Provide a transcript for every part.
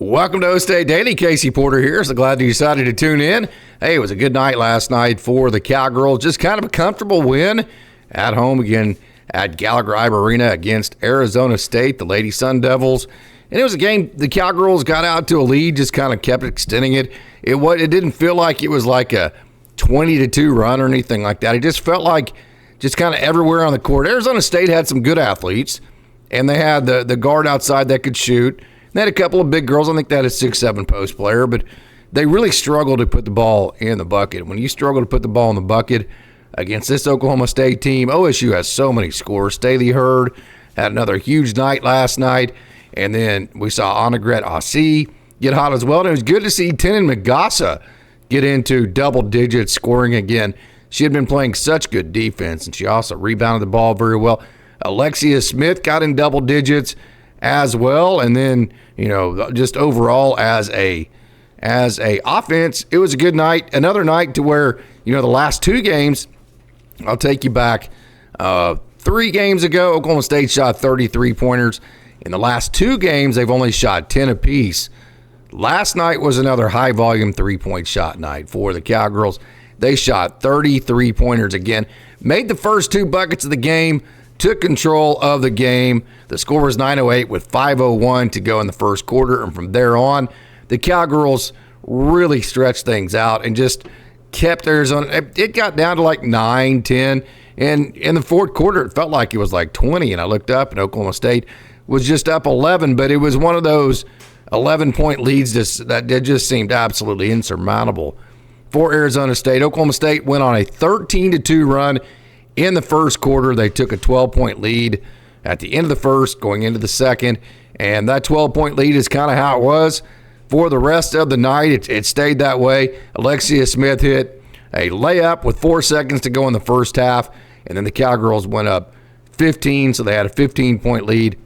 Welcome to OkState Daily. Casey Porter here. So glad you decided to tune in. Hey, it was a good night last night for the Cowgirls. Just kind of a comfortable win at home again at Gallagher Arena against Arizona State, the Lady Sun Devils. And it was a game the Cowgirls got out to a lead, just kind of kept extending it. It didn't feel like it was like a 20-2 run or anything like that. It just felt like just kind of everywhere on the court. Arizona State had some good athletes, and they had the guard outside that could shoot. They had a couple of big girls. I think they had a 6'7" post player, but they really struggled to put the ball in the bucket. When you struggle to put the ball in the bucket against this Oklahoma State team, OSU has so many scores. Staley Hurd had another huge night last night, and then we saw Annegret Asi get hot as well. And it was good to see Tenin Magassa get into double digits scoring again. She had been playing such good defense, and she also rebounded the ball very well. Alexia Smith got in double digits as well, and then just overall as a offense, it was a good night. Another night to where the last two games, I'll take you back 3 games ago, Oklahoma State shot 33 pointers. In the last 2 games, they've only shot 10 apiece. Last night was another high volume 3-point shot night for the Cowgirls. They shot 33 pointers again, made the first 2 buckets of the game, took control of the game. The score was 9:08 with 5:01 to go in the first quarter. And from there on, the Cowgirls really stretched things out and just kept Arizona. It got down to like 9-10. And in the fourth quarter, it felt like it was like 20. And I looked up and Oklahoma State was just up 11. But it was one of those 11-point leads that just seemed absolutely insurmountable for Arizona State. Oklahoma State went on a 13-2 run. In the first quarter, they took a 12-point lead at the end of the first, going into the second, and that 12-point lead is kind of how it was for the rest of the night. It stayed that way. Alexia Smith hit a layup with 4 seconds to go in the first half, and then the Cowgirls went up 15, so they had a 15-point lead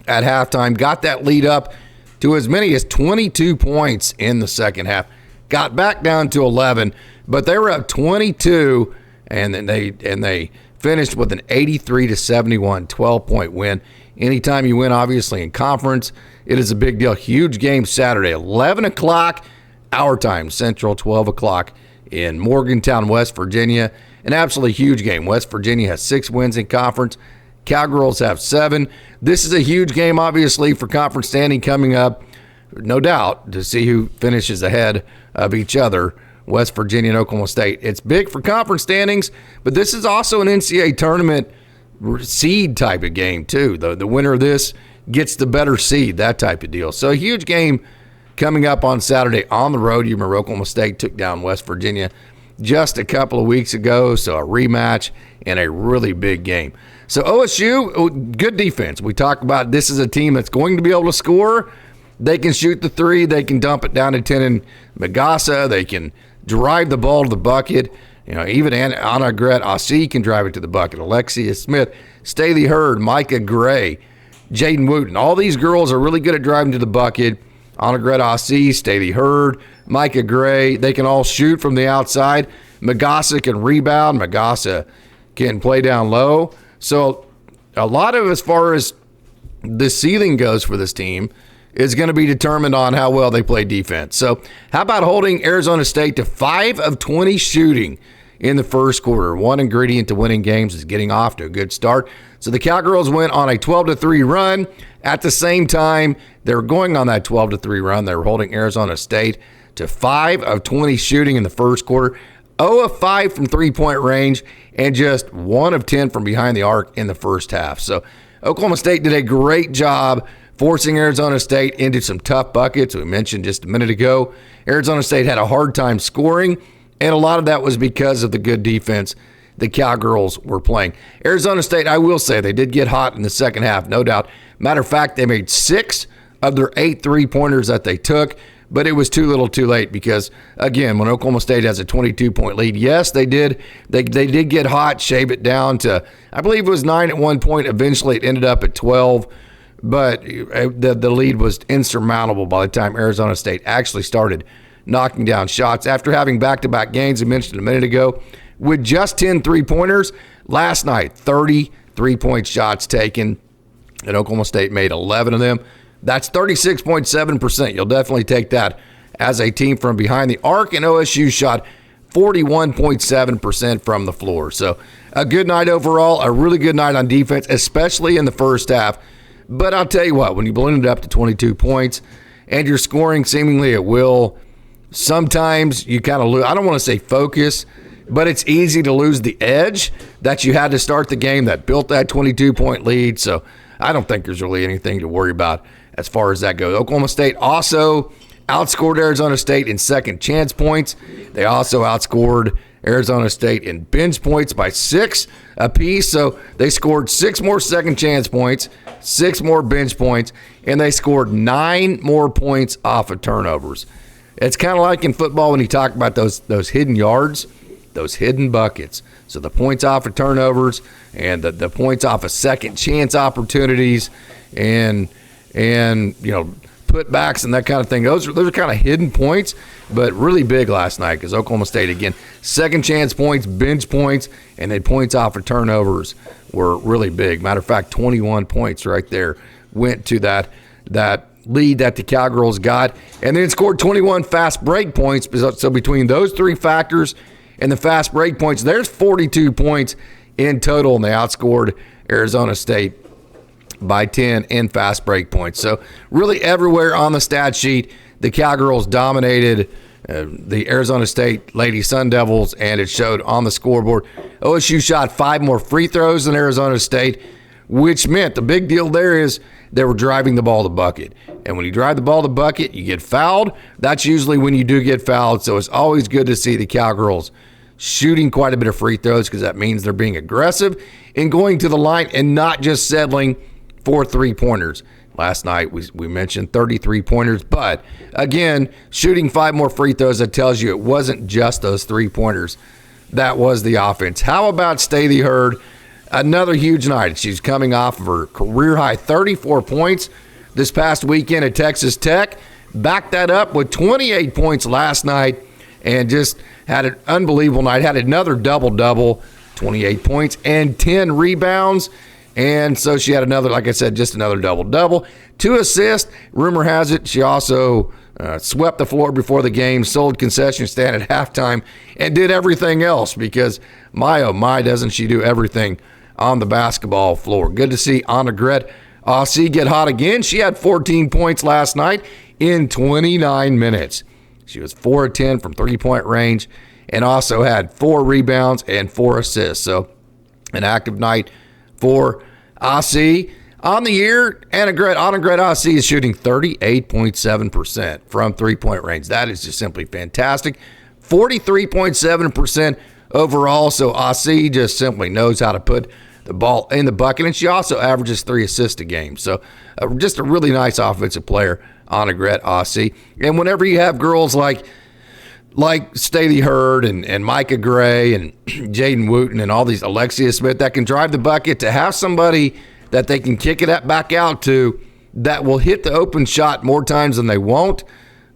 at halftime. Got that lead up to as many as 22 points in the second half. Got back down to 11, but they were up 22. And then they finished with an 83-71 12-point win. Anytime you win, obviously, in conference, it is a big deal. Huge game Saturday, 11 o'clock our time, Central, 12 o'clock in Morgantown, West Virginia. An absolutely huge game. West Virginia has 6 wins in conference. Cowgirls have 7. This is a huge game, obviously, for conference standing coming up, no doubt, to see who finishes ahead of each other. West Virginia and Oklahoma State. It's big for conference standings, but this is also an NCAA tournament seed type of game too. The winner of this gets the better seed, that type of deal. So a huge game coming up on Saturday on the road. You remember Oklahoma State took down West Virginia just a couple of weeks ago, so a rematch and a really big game. So OSU, good defense. We talk about this is a team that's going to be able to score. They can shoot the 3. They can dump it down to Tenin Magassa. They can drive the ball to the bucket. Even Annegret Asi can drive it to the bucket. Alexia Smith, Staley Hurd, Micah Gray, Jaden Wooten. All these girls are really good at driving to the bucket. Annegret Asi, Staley Hurd, Micah Gray, they can all shoot from the outside. Magassa can rebound. Magassa can play down low. So a lot of, as far as the ceiling goes for this team, is going to be determined on how well they play defense. So how about holding Arizona State to 5 of 20 shooting in the first quarter? One ingredient to winning games is getting off to a good start. So the Cowgirls went on a 12-3 run. At the same time, they were going on that 12-3 run. They were holding Arizona State to 5 of 20 shooting in the first quarter, 0 of 5 from three-point range, and just 1 of 10 from behind the arc in the first half. So Oklahoma State did a great job forcing Arizona State into some tough buckets. We mentioned just a minute ago, Arizona State had a hard time scoring, and a lot of that was because of the good defense the Cowgirls were playing. Arizona State, I will say, they did get hot in the second half, no doubt. Matter of fact, they made 6 of their 8 3-pointers that they took, but it was too little too late because, again, when Oklahoma State has a 22-point lead, yes, they did. They did get hot, shave it down to, I believe it was 9 at one point. Eventually, it ended up at 12. But the lead was insurmountable by the time Arizona State actually started knocking down shots. After having back-to-back games, I mentioned a minute ago, with just 10 3-pointers, last night, 30 3-point shots taken, and Oklahoma State made 11 of them. That's 36.7%. You'll definitely take that as a team from behind the arc, and OSU shot 41.7% from the floor. So a good night overall, a really good night on defense, especially in the first half. But I'll tell you what, when you balloon it up to 22 points and you're scoring seemingly at will, sometimes you kind of lose, I don't want to say focus, but it's easy to lose the edge that you had to start the game that built that 22-point lead. So I don't think there's really anything to worry about as far as that goes. Oklahoma State also outscored Arizona State in second chance points. They also outscored Arizona State in bench points by 6 apiece. So they scored 6 more second chance points, 6 more bench points, and they scored 9 more points off of turnovers. It's kind of like in football when you talk about those hidden yards, those hidden buckets. So the points off of turnovers and the points off of second chance opportunities and putbacks and that kind of thing. Those are kind of hidden points, but really big last night because Oklahoma State, again, second chance points, bench points, and then points off of turnovers were really big. Matter of fact, 21 points right there went to that lead that the Cowgirls got, and then scored 21 fast break points. So between those 3 factors and the fast break points, there's 42 points in total, and they outscored Arizona State by 10 in fast break points. So really everywhere on the stat sheet, the Cowgirls dominated the Arizona State Lady Sun Devils, and it showed on the scoreboard. OSU shot 5 more free throws than Arizona State, which meant the big deal there is they were driving the ball to bucket. And when you drive the ball to bucket, you get fouled. That's usually when you do get fouled. So it's always good to see the Cowgirls shooting quite a bit of free throws because that means they're being aggressive and going to the line and not just settling for 3-pointers. Last night we mentioned 33 pointers, but again, shooting 5 more free throws, that tells you it wasn't just those 3-pointers. That was the offense. How about Staley Hurd? Another huge night. She's coming off of her career-high 34 points this past weekend at Texas Tech. Backed that up with 28 points last night and just had an unbelievable night. Had another double-double, 28 points and 10 rebounds. And so she had another, like I said, just another double-double. 2 assists. Rumor has it she also swept the floor before the game, sold concession stand at halftime, and did everything else because, my oh my, doesn't she do everything on the basketball floor. Good to see Annegret Aussie get hot again. She had 14 points last night in 29 minutes. She was 4 of 10 from 3-point range and also had 4 rebounds and 4 assists. So an active night for Aussie. On the year, Annegret Aussie is shooting 38.7% from 3-point range. That is just simply fantastic. 43.7% overall. So Aussie just simply knows how to put the ball in the bucket, and she also averages 3 assists a game. So just a really nice offensive player, Annegret Aussie. And whenever you have girls like Staley Hurd and Micah Gray and Jaden Wooten and all these, Alexia Smith, that can drive the bucket, to have somebody that they can kick it back out to that will hit the open shot more times than they won't,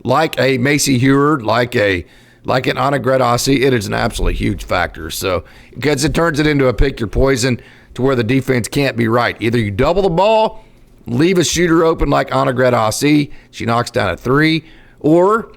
like a Macy Heward, like an Annegret Aussie, it is an absolutely huge factor. So because it turns it into a pick your poison to where the defense can't be right. Either you double the ball, leave a shooter open like Annegret Aussie, she knocks down a 3, or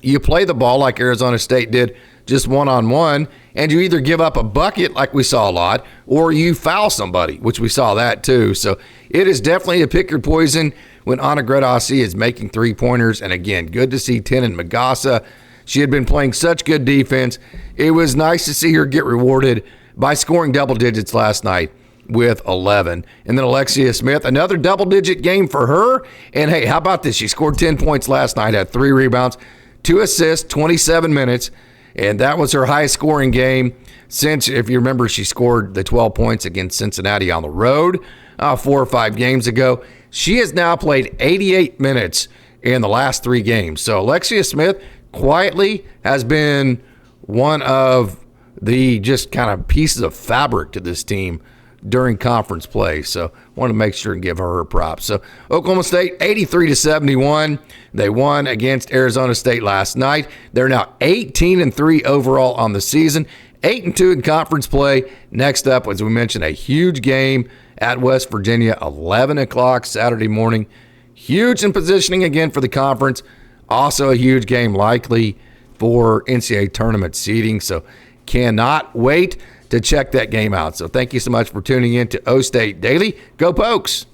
you play the ball like Arizona State did, just one-on-one, and you either give up a bucket like we saw a lot, or you foul somebody, which we saw that too. So it is definitely a pick your poison when Annegret Aussie is making 3-pointers. And again, good to see Tenon Magassa. She had been playing such good defense. It was nice to see her get rewarded by scoring double digits last night with 11. And then Alexia Smith, another double-digit game for her. And hey, how about this? She scored 10 points last night, had 3 rebounds, 2 assists, 27 minutes. And that was her highest scoring game since, if you remember, she scored the 12 points against Cincinnati on the road 4 or 5 games ago. She has now played 88 minutes in the last 3 games. So Alexia Smith quietly has been one of the just kind of pieces of fabric to this team during conference play. So want to make sure and give her props. So Oklahoma State 83-71. They won against Arizona State last night. They're now 18-3 overall on the season, 8-2 in conference play. Next up, as we mentioned, a huge game at West Virginia, 11 o'clock Saturday morning. Huge in positioning again for the conference. Also a huge game likely for NCAA tournament seeding. So cannot wait to check that game out. So thank you so much for tuning in to OKState Daily. Go Pokes!